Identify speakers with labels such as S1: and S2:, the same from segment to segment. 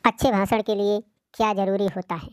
S1: अच्छे भाषण के लिए क्या ज़रूरी होता है?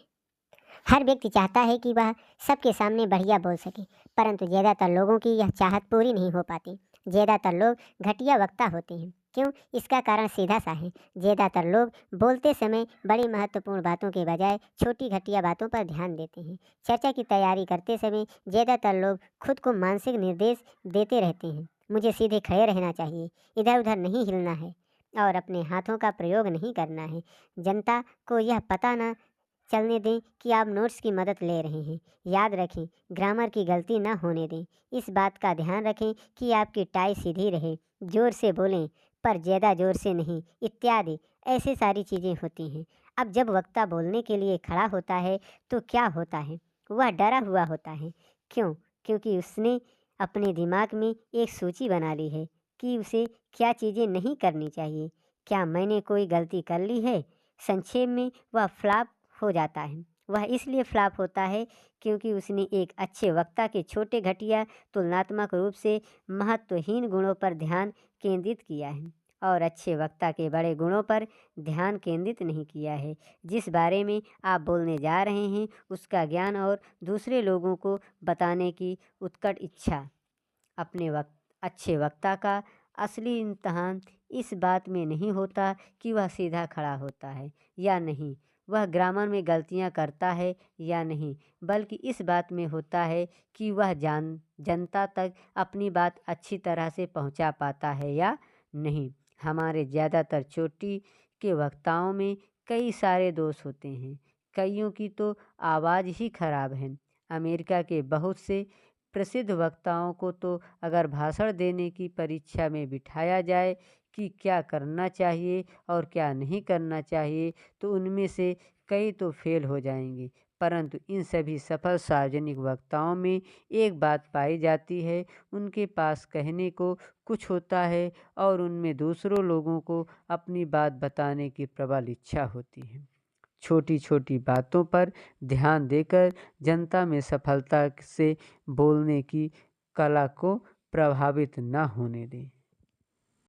S1: हर व्यक्ति चाहता है कि वह सबके सामने बढ़िया बोल सके, परंतु ज़्यादातर लोगों की यह चाहत पूरी नहीं हो पाती। ज़्यादातर लोग घटिया वक्ता होते हैं। क्यों? इसका कारण सीधा-सा है। ज़्यादातर लोग बोलते समय बड़ी महत्वपूर्ण बातों के बजाय छोटी घटिया बातों पर ध्यान देते हैं। चर्चा की तैयारी करते समय ज़्यादातर लोग खुद को मानसिक निर्देश देते रहते हैं। मुझे सीधे खड़े रहना चाहिए, इधर-उधर नहीं हिलना है और अपने हाथों का प्रयोग नहीं करना है। जनता को यह पता न चलने दें कि आप नोट्स की मदद ले रहे हैं। याद रखें, ग्रामर की गलती न होने दें। इस बात का ध्यान रखें कि आपकी टाई सीधी रहे। ज़ोर से बोलें, पर ज़्यादा ज़ोर से नहीं, इत्यादि ऐसी सारी चीज़ें होती हैं। अब जब वक्ता बोलने के लिए खड़ा होता है तो क्या होता है? वह डरा हुआ होता है। क्यों? क्योंकि उसने अपने दिमाग में एक सूची बना ली है कि उसे क्या चीज़ें नहीं करनी चाहिए। क्या मैंने कोई गलती कर ली है? संक्षेप में वह फ्लॉप हो जाता है। वह इसलिए फ्लॉप होता है क्योंकि उसने एक अच्छे वक्ता के छोटे घटिया तुलनात्मक रूप से महत्वहीन गुणों पर ध्यान केंद्रित किया है और अच्छे वक्ता के बड़े गुणों पर ध्यान केंद्रित नहीं किया है। जिस बारे में आप बोलने जा रहे हैं उसका ज्ञान और दूसरे लोगों को बताने की उत्कट इच्छा। अपने अच्छे वक्ता का असली इम्तहान इस बात में नहीं होता कि वह सीधा खड़ा होता है या नहीं, वह ग्रामर में गलतियां करता है या नहीं, बल्कि इस बात में होता है कि वह जनता तक अपनी बात अच्छी तरह से पहुंचा पाता है या नहीं। हमारे ज़्यादातर चोटी के वक्ताओं में कई सारे दोष होते हैं। कईयों की तो आवाज़ ही खराब है। अमेरिका के बहुत से प्रसिद्ध वक्ताओं को तो अगर भाषण देने की परीक्षा में बिठाया जाए कि क्या करना चाहिए और क्या नहीं करना चाहिए तो उनमें से कई तो फेल हो जाएंगे। परंतु इन सभी सफल सार्वजनिक वक्ताओं में एक बात पाई जाती है, उनके पास कहने को कुछ होता है और उनमें दूसरों लोगों को अपनी बात बताने की प्रबल इच्छा होती है। छोटी छोटी बातों पर ध्यान देकर जनता में सफलता से बोलने की कला को प्रभावित न होने दें।